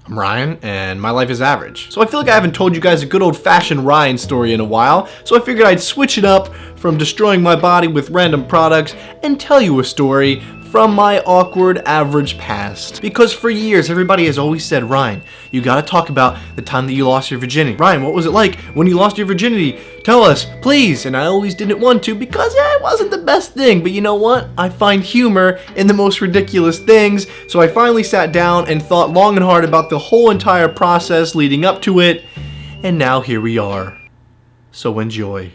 I'm Ryan, and my life is average. So I feel like I haven't told you guys a good old-fashioned Ryan story in a while, so I figured I'd switch it up from destroying my body with random products and tell you a story from my awkward average past. Because for years, everybody has always said, Ryan, you gotta talk about the time that you lost your virginity. Ryan, what was it like when you lost your virginity? Tell us, please. And I always didn't want to because it wasn't the best thing. But you know what? I find humor in the most ridiculous things. So I finally sat down and thought long and hard about the whole entire process leading up to it. And now here we are. So enjoy.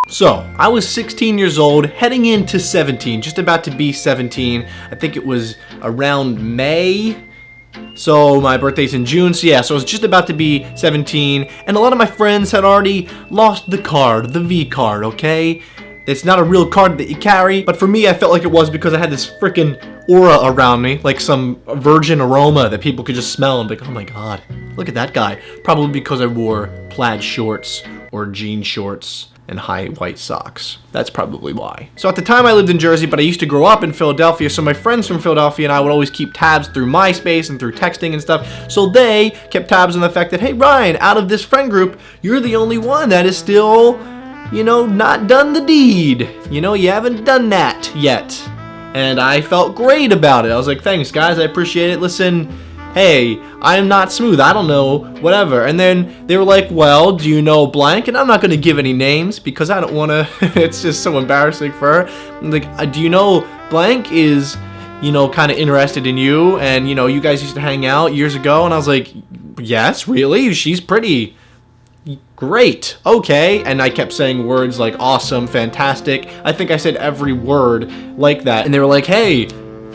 So, I was 16 years old, heading into 17, just about to be 17. I think it was around May. So, my birthday's in June, so I was just about to be 17. And a lot of my friends had already lost the card, the V card, okay? It's not a real card that you carry, but for me, I felt like it was because I had this freaking aura around me, like some virgin aroma that people could just smell and be like, oh my god, look at that guy. Probably because I wore plaid shorts or jean shorts and high white socks. That's probably why. So at the time I lived in Jersey, but I used to grow up in Philadelphia, so my friends from Philadelphia and I would always keep tabs through MySpace and through texting and stuff. So they kept tabs on the fact that, hey Ryan, out of this friend group, you're the only one that is still, not done the deed. You haven't done that yet. And I felt great about it. I was like, thanks guys, I appreciate it. Listen, hey, I am not smooth, I don't know, whatever. And then they were like, well, do you know blank? And I'm not going to give any names because I don't want to, it's just so embarrassing for her. I'm like, do you know blank is, kind of interested in you and, you guys used to hang out years ago? And I was like, yes, really? She's pretty great. Okay. And I kept saying words like awesome, fantastic. I think I said every word like that. And they were like, hey,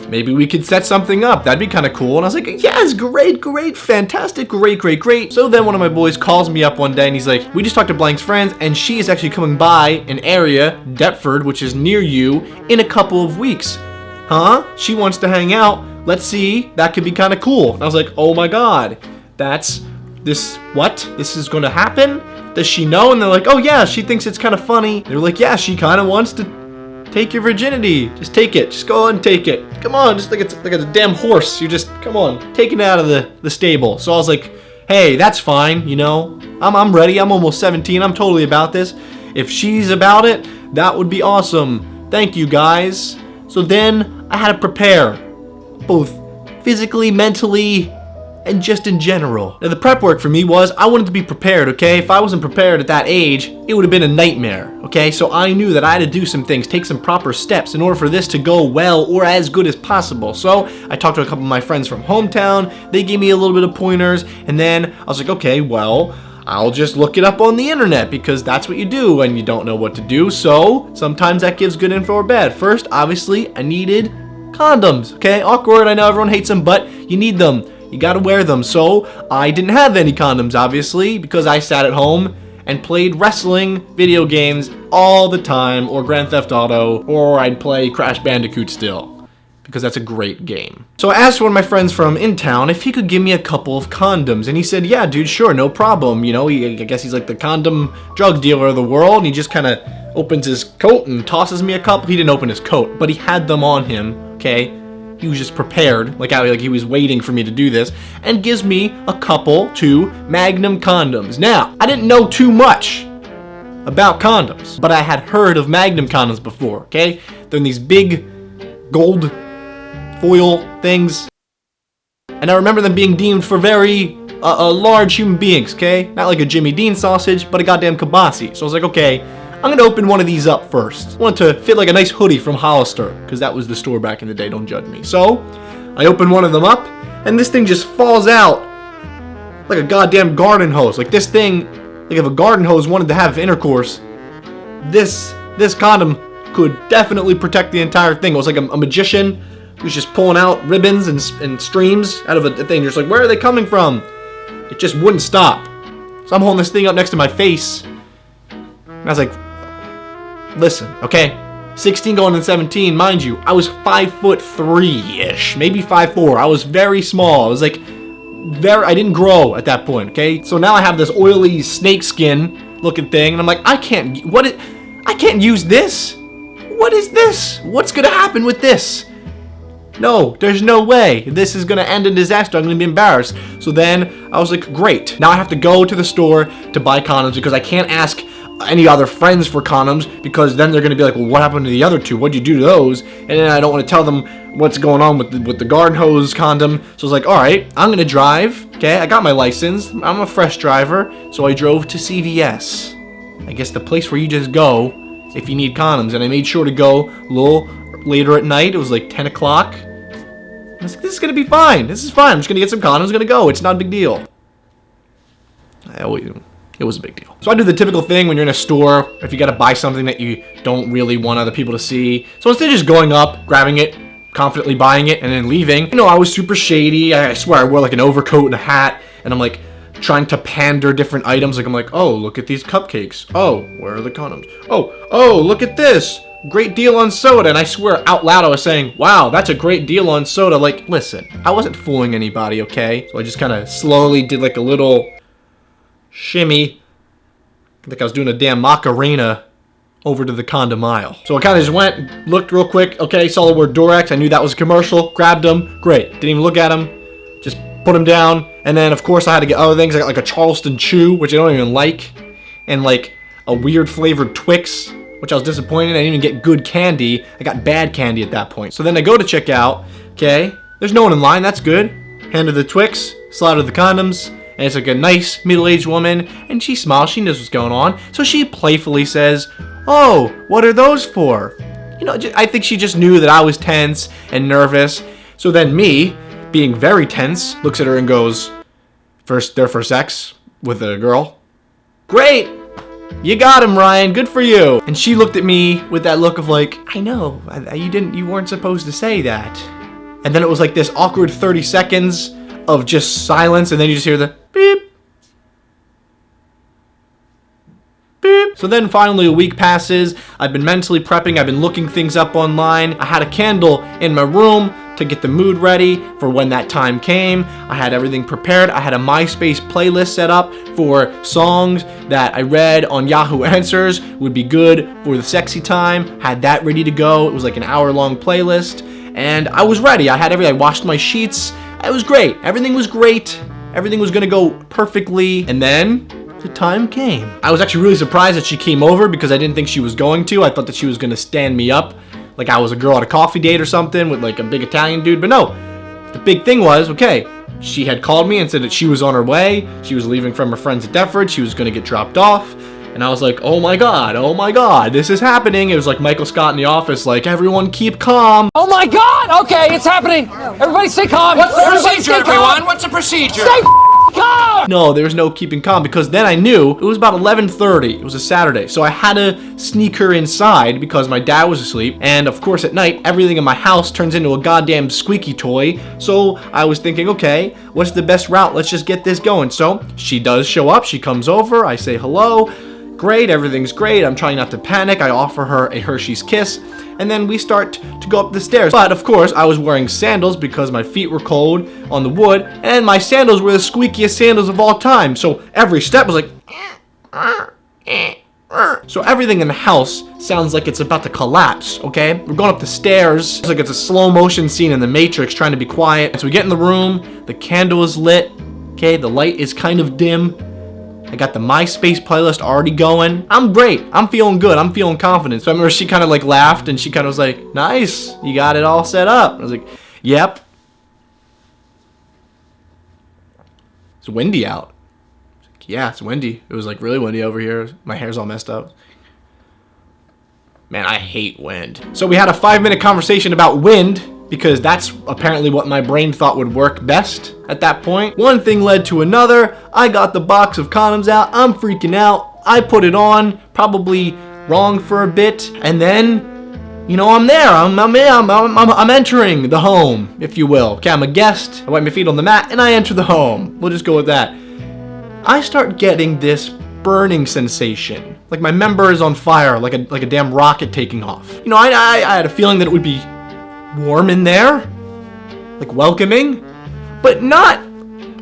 maybe we could set something up. That'd be kind of cool. And I was like, yes, great, fantastic, great. So then one of my boys calls me up one day and he's like, we just talked to Blank's friends and she is actually coming by an area, Deptford, which is near you, in a couple of weeks. Huh? She wants to hang out. Let's see. That could be kind of cool. And I was like, oh my god, this is going to happen? Does she know? And they're like, oh yeah, she thinks it's kind of funny. They're like, yeah, she kind of wants to take your virginity. Just take it. Just go ahead and take it. Come on, just like it's like a damn horse. You just, come on, take it out of the stable. So I was like, hey, that's fine, I'm ready. I'm almost 17. I'm totally about this. If she's about it, that would be awesome. Thank you, guys. So then I had to prepare, both physically, mentally, and just in general. Now the prep work for me was, I wanted to be prepared, okay? If I wasn't prepared at that age, it would have been a nightmare, okay? So I knew that I had to do some things, take some proper steps in order for this to go well or as good as possible. So I talked to a couple of my friends from hometown, they gave me a little bit of pointers, and then I was like, okay, well, I'll just look it up on the internet because that's what you do when you don't know what to do. So sometimes that gives good info or bad. First, obviously, I needed condoms, okay? Awkward, I know everyone hates them, but you need them. You gotta wear them. So I didn't have any condoms, obviously, because I sat at home and played wrestling video games all the time, or Grand Theft Auto, or I'd play Crash Bandicoot still, because that's a great game. So I asked one of my friends from in town if he could give me a couple of condoms, and he said, yeah, dude, sure, no problem. I guess he's like the condom drug dealer of the world, and he just kind of opens his coat and tosses me a couple. He didn't open his coat, but he had them on him, okay? He was just prepared, like he was waiting for me to do this, and gives me two Magnum condoms. Now, I didn't know too much about condoms, but I had heard of Magnum condoms before, okay? They're in these big gold foil things, and I remember them being deemed for very large human beings, okay? Not like a Jimmy Dean sausage, but a goddamn kibasi. So I was like, okay, I'm gonna open one of these up first. I want it to fit like a nice hoodie from Hollister, because that was the store back in the day, don't judge me. So, I open one of them up, and this thing just falls out like a goddamn garden hose. Like this thing, like if a garden hose wanted to have intercourse, this condom could definitely protect the entire thing. It was like a magician who was just pulling out ribbons and streams out of a thing. You're just like, where are they coming from? It just wouldn't stop. So I'm holding this thing up next to my face, and I was like, listen, okay, 16 going to 17, mind you, I was 5'3"-ish, maybe 5'4". I was very small. I was like, I didn't grow at that point, okay? So now I have this oily snakeskin looking thing, and I'm like, I can't use this? What is this? What's gonna happen with this? No, there's no way. This is gonna end in disaster. I'm gonna be embarrassed. So then I was like, great. Now I have to go to the store to buy condoms because I can't ask any other friends for condoms because then they're gonna be like, well, what happened to the other two? What'd you do to those? And then I don't want to tell them what's going on with the garden hose condom. So I was like, all right, I'm gonna drive. Okay, I got my license. I'm a fresh driver. So I drove to CVS. I guess the place where you just go if you need condoms. And I made sure to go a little later at night. It was like 10 o'clock. I was like, this is gonna be fine. This is fine. I'm just gonna get some condoms. Gonna go. It's not a big deal. It was a big deal. So I do the typical thing when you're in a store, if you gotta buy something that you don't really want other people to see. So instead of just going up, grabbing it, confidently buying it, and then leaving, I was super shady. I swear I wore like an overcoat and a hat, and I'm like trying to pander different items. Like I'm like, oh, look at these cupcakes. Oh, where are the condoms? Oh, look at this. Great deal on soda. And I swear out loud I was saying, wow, that's a great deal on soda. Like, listen, I wasn't fooling anybody, okay? So I just kind of slowly did like a little shimmy, like I was doing a damn Macarena over to the condom aisle. So I kind of just went, looked real quick, okay, saw the word Durex, I knew that was a commercial, grabbed them, great, didn't even look at them, just put them down, and then of course I had to get other things. I got like a Charleston Chew, which I don't even like, and like a weird flavored Twix, which I was disappointed. I didn't even get good candy, I got bad candy at that point. So then I go to check out, okay, there's no one in line, that's good. Handed the Twix, slide of the condoms, and it's like a nice middle-aged woman, and she smiles, she knows what's going on. So she playfully says, oh, what are those for? I think she just knew that I was tense and nervous. So then me, being very tense, looks at her and goes, they're for sex with a girl. Great, you got him, Ryan, good for you. And she looked at me with that look of like, I know, you weren't supposed to say that. And then it was like this awkward 30 seconds of just silence, and then you just hear the beep, beep. So then finally a week passes. I've been mentally prepping. I've been looking things up online. I had a candle in my room to get the mood ready for when that time came. I had everything prepared. I had a MySpace playlist set up for songs that I read on Yahoo Answers would be good for the sexy time. Had that ready to go. It was like an hour-long playlist, and I was ready. I had everything. I washed my sheets. It was great. Everything was great. Everything was gonna go perfectly. And then the time came. I was actually really surprised that she came over because I didn't think she was going to. I thought that she was gonna stand me up like I was a girl at a coffee date or something with like a big Italian dude. But no, the big thing was, okay, she had called me and said that she was on her way. She was leaving from her friends at Deptford. She was gonna get dropped off. And I was like, oh my God, this is happening. It was like Michael Scott in The Office, like, everyone keep calm. Oh my God, okay, it's happening. Everybody stay calm. What's the procedure, everyone? What's the procedure? Stay calm. No, there was no keeping calm because then I knew it was about 11:30. It was a Saturday. So I had to sneak her inside because my dad was asleep. And of course at night, everything in my house turns into a goddamn squeaky toy. So I was thinking, okay, what's the best route? Let's just get this going. So she does show up. She comes over. I say hello. Great, everything's great. I'm trying not to panic. I offer her a Hershey's Kiss, and then we start to go up the stairs. But of course, I was wearing sandals because my feet were cold on the wood, and my sandals were the squeakiest sandals of all time. So every step was like, so everything in the house sounds like it's about to collapse, okay? We're going up the stairs. It's like it's a slow motion scene in The Matrix trying to be quiet. So we get in the room, the candle is lit, okay? The light is kind of dim. I got the MySpace playlist already going. I'm great. I'm feeling good. I'm feeling confident. So I remember she kind of like laughed and she kind of was like, nice, you got it all set up. I was like, yep. It's windy out. Like, yeah, it's windy. It was like really windy over here. My hair's all messed up. Man, I hate wind. So we had a 5-minute conversation about wind because that's apparently what my brain thought would work best at that point. One thing led to another. I got the box of condoms out. I'm freaking out. I put it on, probably wrong for a bit, and then, I'm there. I'm entering the home, if you will. Okay, I'm a guest. I wipe my feet on the mat, and I enter the home. We'll just go with that. I start getting this burning sensation, like my member is on fire, like a damn rocket taking off. I had a feeling that it would be warm in there, like welcoming, but not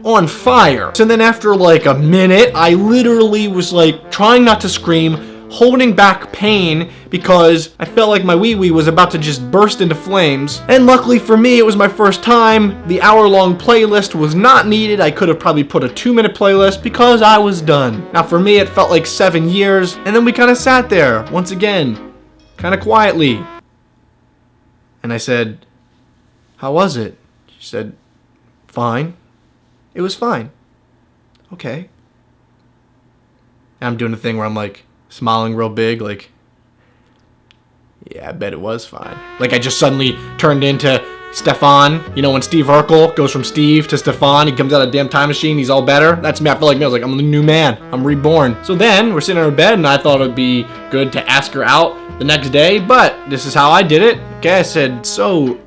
on fire. So then after like a minute, I literally was like trying not to scream, holding back pain because I felt like my wee-wee was about to just burst into flames. And luckily for me, it was my first time. The hour-long playlist was not needed. I could have probably put a 2-minute playlist because I was done. Now for me, it felt like 7 years, and then we kind of sat there, once again, kind of quietly. And I said, "How was it?" She said, "Fine." It was fine. Okay. And I'm doing the thing where I'm like smiling real big, like, yeah, I bet it was fine. Like I just suddenly turned into Stefan. You know when Steve Urkel goes from Steve to Stefan, he comes out of a damn time machine, he's all better. That's me. I feel like me. I was like, I'm the new man. I'm reborn. So then we're sitting in our bed, and I thought it would be good to ask her out the next day, but this is how I did it. Okay, I said, "So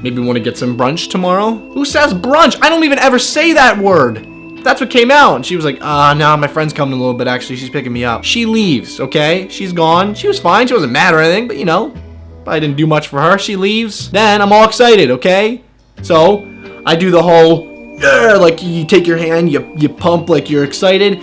maybe we want to get some brunch tomorrow?" Who says brunch? I don't even ever say that word. That's what came out. And she was like, no, my friend's coming in a little bit, actually. She's picking me up. She leaves, okay? She's gone. She was fine. She wasn't mad or anything, but, you know, I didn't do much for her. She leaves. Then I'm all excited, okay? So I do the whole, like you take your hand, you pump like you're excited.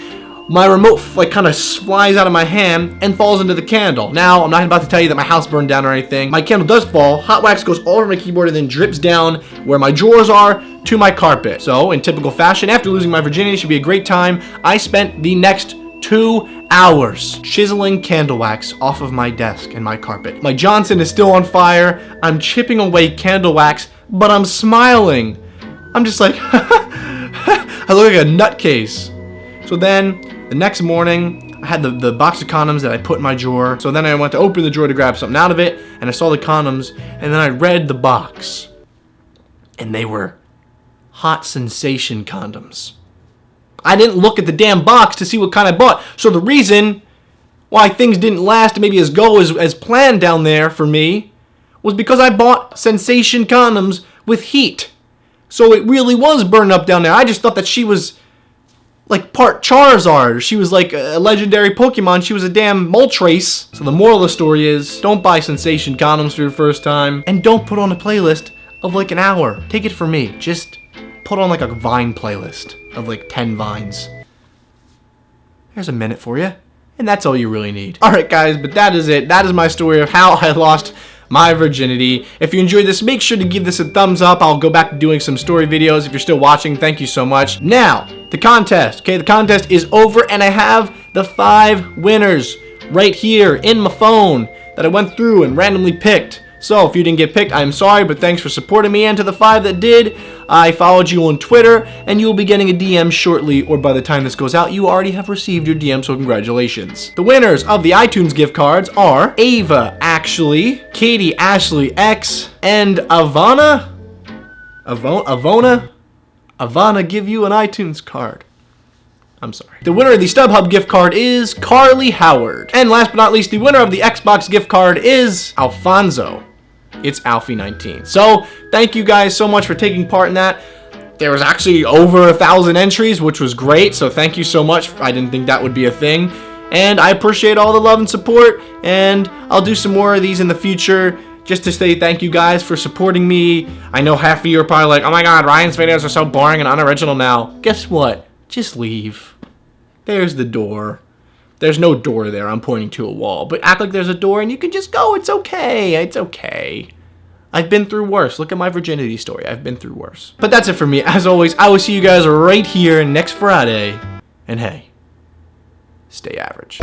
My remote like kind of flies out of my hand and falls into the candle. Now, I'm not about to tell you that my house burned down or anything. My candle does fall. Hot wax goes all over my keyboard and then drips down where my drawers are to my carpet. So, in typical fashion, after losing my virginity, it should be a great time. I spent the next 2 hours chiseling candle wax off of my desk and my carpet. My Johnson is still on fire. I'm chipping away candle wax, but I'm smiling. I'm just like, I look like a nutcase. So then, the next morning, I had the box of condoms that I put in my drawer. So then I went to open the drawer to grab something out of it, and I saw the condoms, and then I read the box. And they were hot sensation condoms. I didn't look at the damn box to see what kind I bought. So the reason why things didn't last maybe as planned down there for me was because I bought sensation condoms with heat. So it really was burning up down there. I just thought that she was like part Charizard. She was like a legendary Pokemon. She was a damn Moltres. So the moral of the story is, don't buy sensation condoms for your first time. And don't put on a playlist of like an hour. Take it from me. Just put on like a Vine playlist of like 10 vines. There's a minute for you. And that's all you really need. Alright guys, but that is it. That is my story of how I lost my virginity. If you enjoyed this, make sure to give this a thumbs up. I'll go back to doing some story videos. If you're still watching, thank you so much. Now, the contest. Okay, the contest is over, and I have the 5 winners right here in my phone that I went through and randomly picked. So if you didn't get picked, I'm sorry, but thanks for supporting me. And to the 5 that did, I followed you on Twitter, and you will be getting a DM shortly, or by the time this goes out, you already have received your DM, so congratulations. The winners of the iTunes gift cards are Ava, Ashley, Katie, Ashley, X, and Ivana. Ivana, give you an iTunes card. I'm sorry. The winner of the StubHub gift card is Carly Howard. And last but not least, the winner of the Xbox gift card is Alfonso. It's Alfie19. So, thank you guys so much for taking part in that. There was actually over 1,000 entries, which was great, so thank you so much. I didn't think that would be a thing. And I appreciate all the love and support, and I'll do some more of these in the future, just to say thank you guys for supporting me. I know half of you are probably like, oh my god, Ryan's videos are so boring and unoriginal now. Guess what? Just leave. There's the door. There's no door there. I'm pointing to a wall. But act like there's a door and you can just go. It's okay. It's okay. I've been through worse. Look at my virginity story. I've been through worse. But that's it for me. As always, I will see you guys right here next Friday. And hey, stay average.